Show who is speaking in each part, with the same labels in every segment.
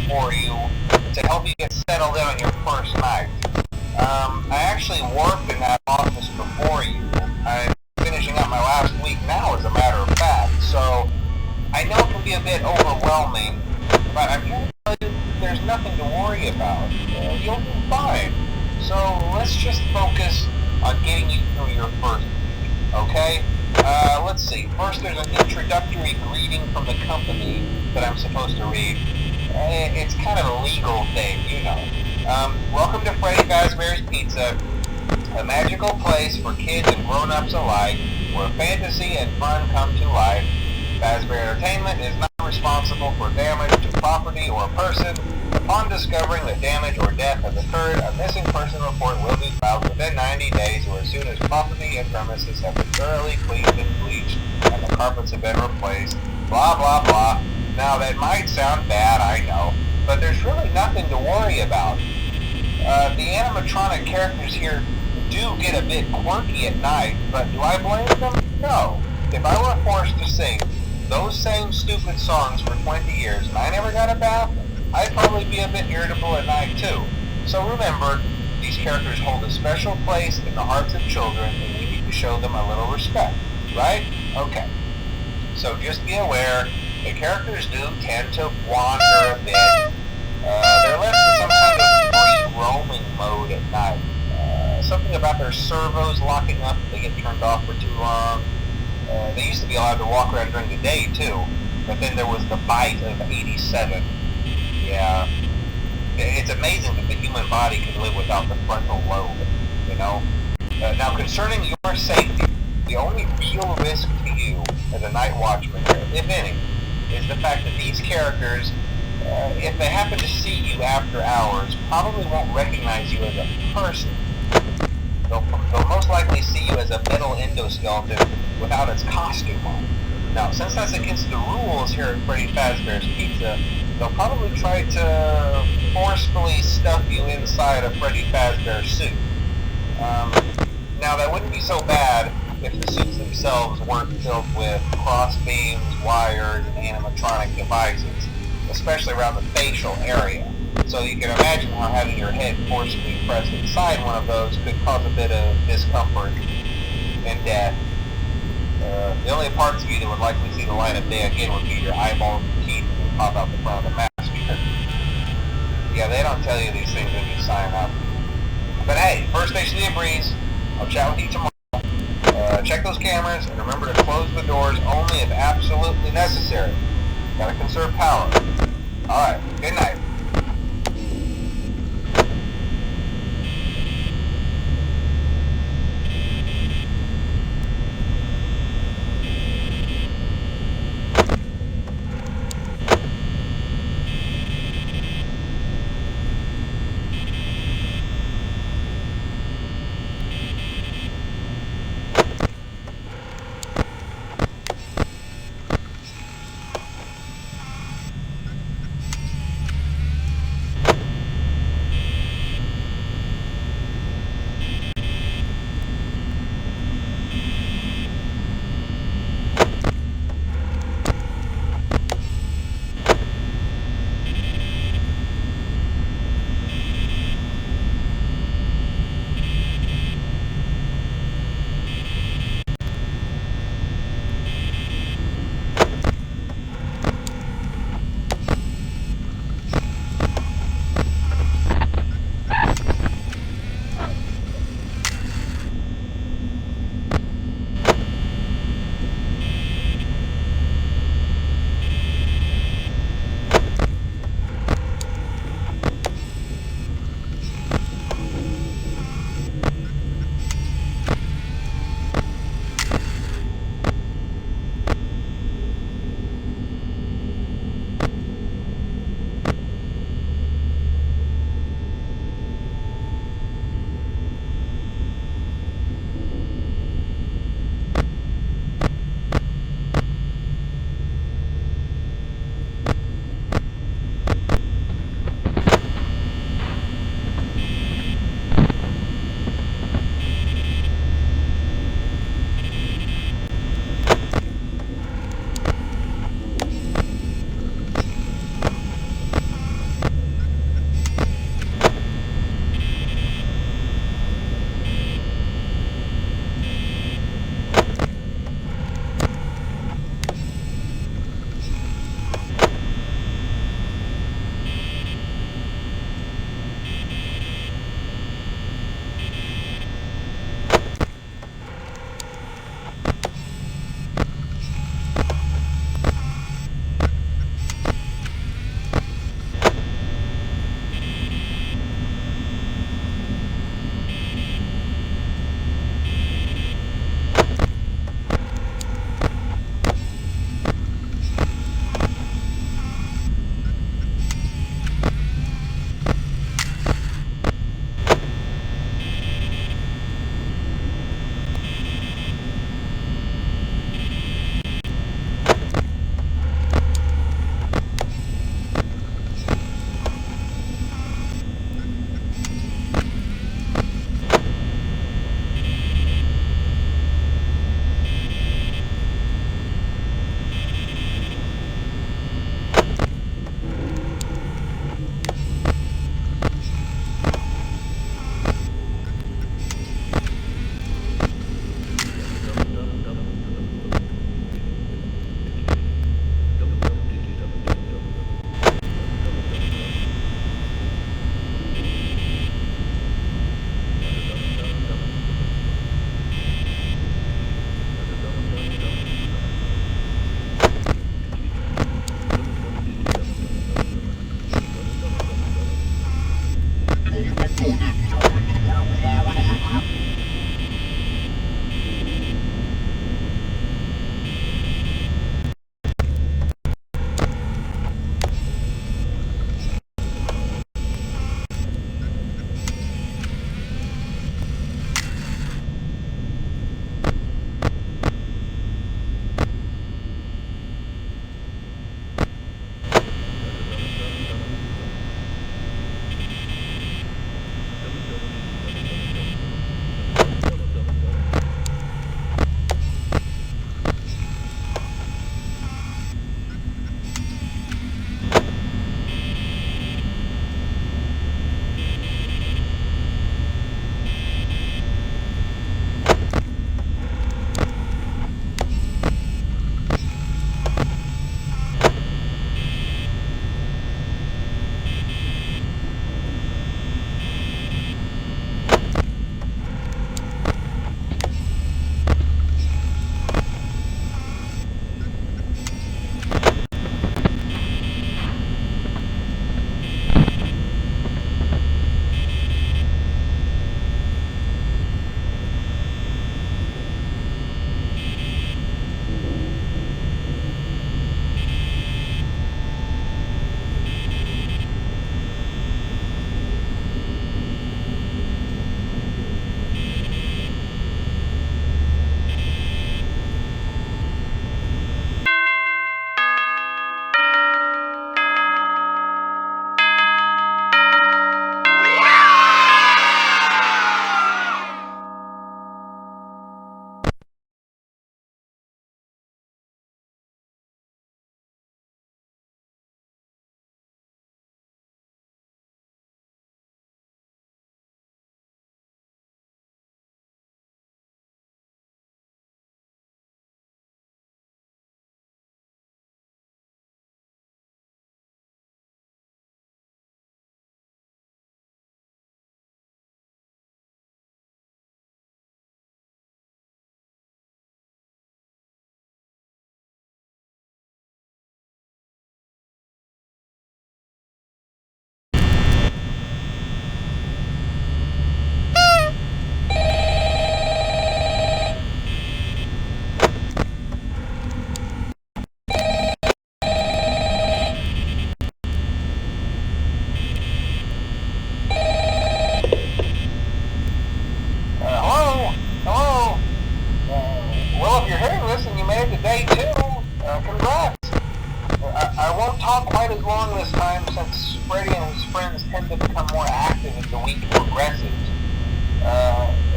Speaker 1: for you to help you get settled in on your first night. I actually worked in that office before you. I'm finishing up my last week now, as a matter of fact, so I know it can be a bit overwhelming, but I'm here to tell you there's nothing to worry about. You'll be fine. So let's just focus on getting you through your first week, okay? Let's see. First, there's an introductory greeting from the company that I'm supposed to read. It's kind of a legal thing, you know. Welcome to Freddy Fazbear's Pizza, a magical place for kids and grown-ups alike, where fantasy and fun come to life. Fazbear Entertainment is not responsible for damage to property or person. Upon discovering that damage or death has occurred, a missing person report will be filed within 90 days or as soon as property and premises have been thoroughly cleaned and bleached and the carpets have been replaced. Blah, blah, blah. Now, that might sound bad, I know, but there's really nothing to worry about. The animatronic characters here do get a bit quirky at night, but do I blame them? No. If I were forced to sing those same stupid songs for 20 years and I never got a bath, I'd probably be a bit irritable at night too. So remember, these characters hold a special place in the hearts of children and we need to show them a little respect, right? Okay. So just be aware, the characters do tend to wander a bit. They're left in some kind of free roaming mode at night. Something about their servos locking up if they get turned off for too long. They used to be allowed to walk around during the day too, but then there was the bite of 87. Yeah, it's amazing that the human body can live without the frontal lobe, you know? Now, concerning your safety, the only real risk to you as a night watchman here, if any, is the fact that these characters, if they happen to see you after hours, probably won't recognize you as a person. They'll most likely see you as a metal endoskeleton without its costume on. Now, since that's against the rules here at Freddy Fazbear's Pizza, they'll probably try to forcefully stuff you inside a Freddy Fazbear suit. Now, that wouldn't be so bad if the suits themselves weren't filled with cross beams, wires, and animatronic devices, especially around the facial area. So you can imagine how having your head forcibly pressed inside one of those could cause a bit of discomfort and death. The only parts of you that would likely see the light of day again would be your eyeballs and teeth that pop out the front of the mask. Yeah, they don't tell you these things when you sign up. But hey, first station of the breeze. I'll chat with you tomorrow. Check those cameras and remember to close the doors only if absolutely necessary. Gotta conserve power. Alright, good night.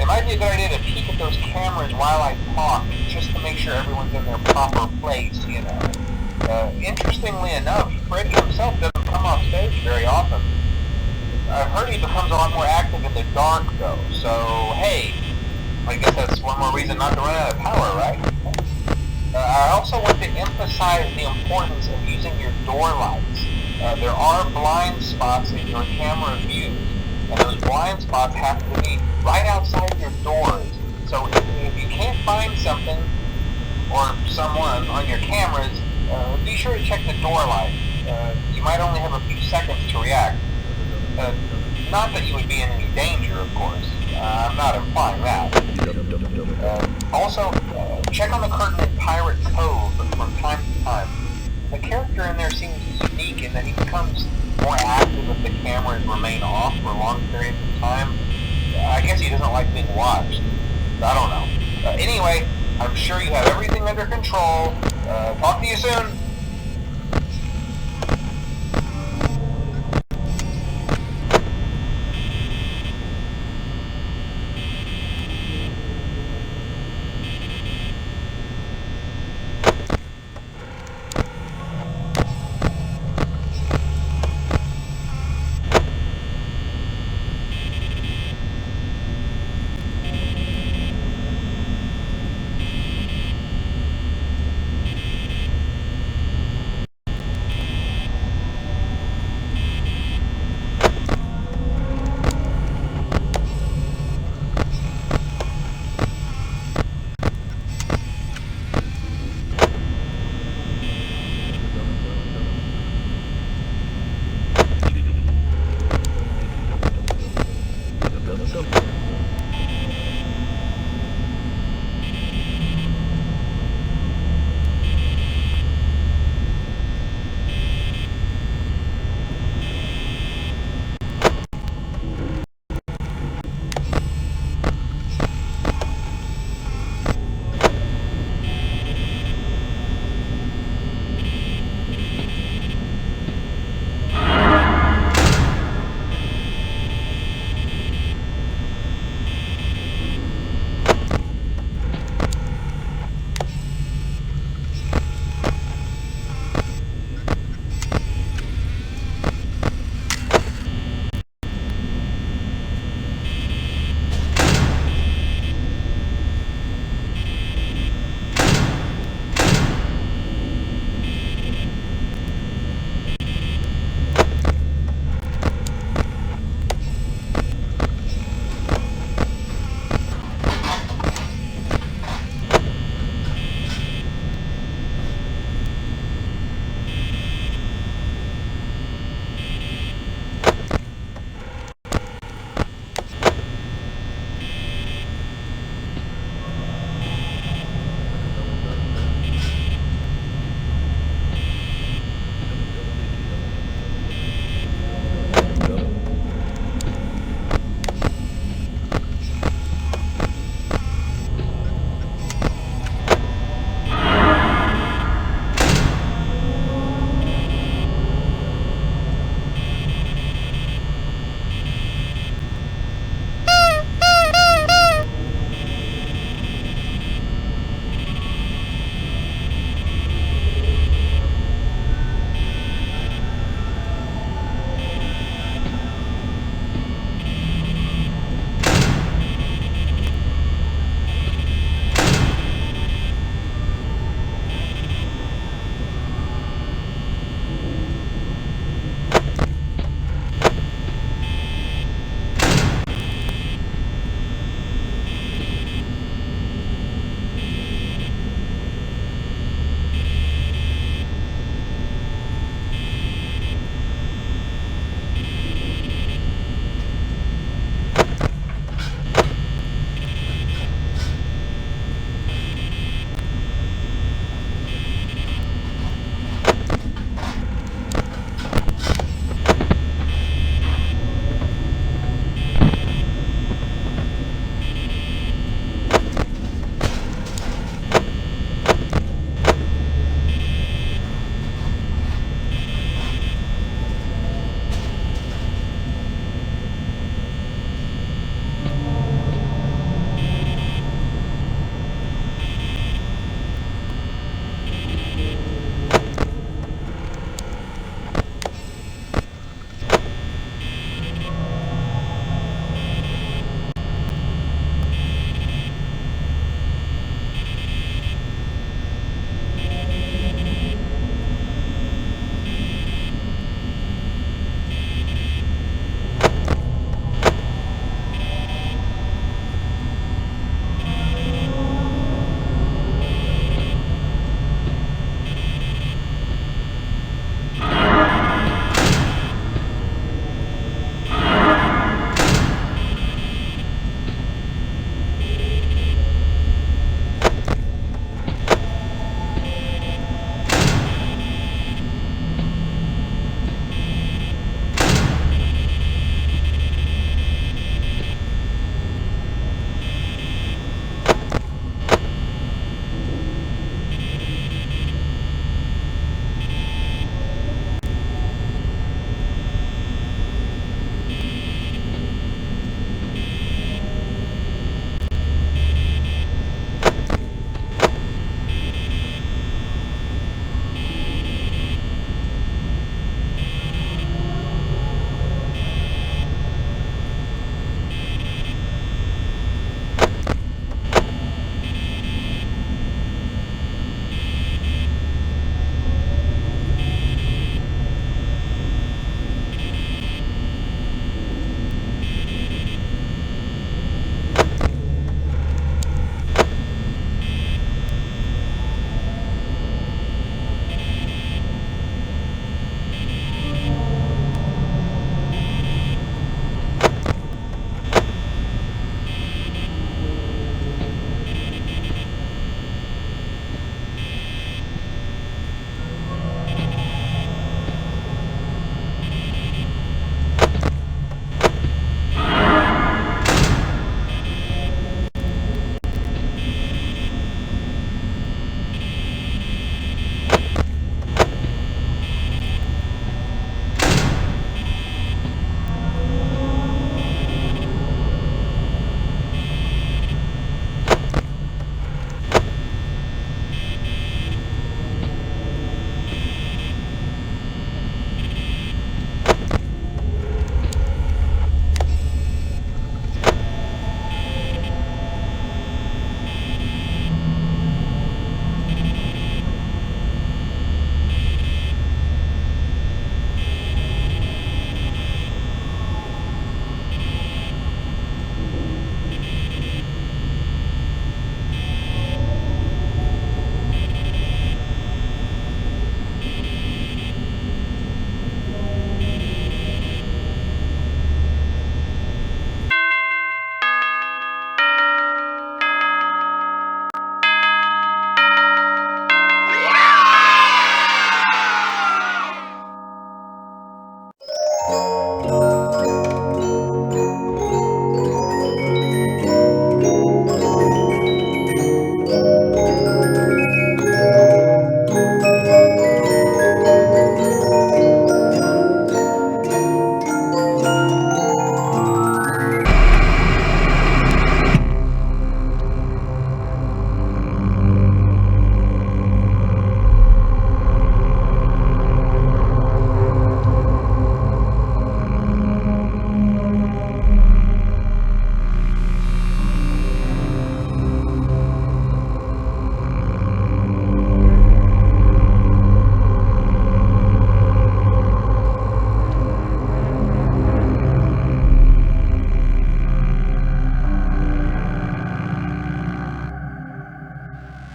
Speaker 1: It might be a good idea to peek at those cameras while I talk, just to make sure everyone's in their proper place, you know. Interestingly enough, Freddy himself doesn't come off stage very often. I've heard he becomes a lot more active in the dark, though, so hey, I guess that's one more reason not to run out of power, right? I also want to emphasize the importance of using your door lights. There are blind spots in your camera view, and those blind spots happen to be right outside your doors. So if you can't find something or someone on your cameras, be sure to check the door light. You might only have a few seconds to react. Not that you would be in any danger, of course. I'm not implying that. Also, check on the curtain in Pirate Cove from time to time. The character in there seems unique in that he becomes more active if the cameras remain off for long periods of time. I guess he doesn't like being watched. I don't know. Anyway, I'm sure you have everything under control. Talk to you soon.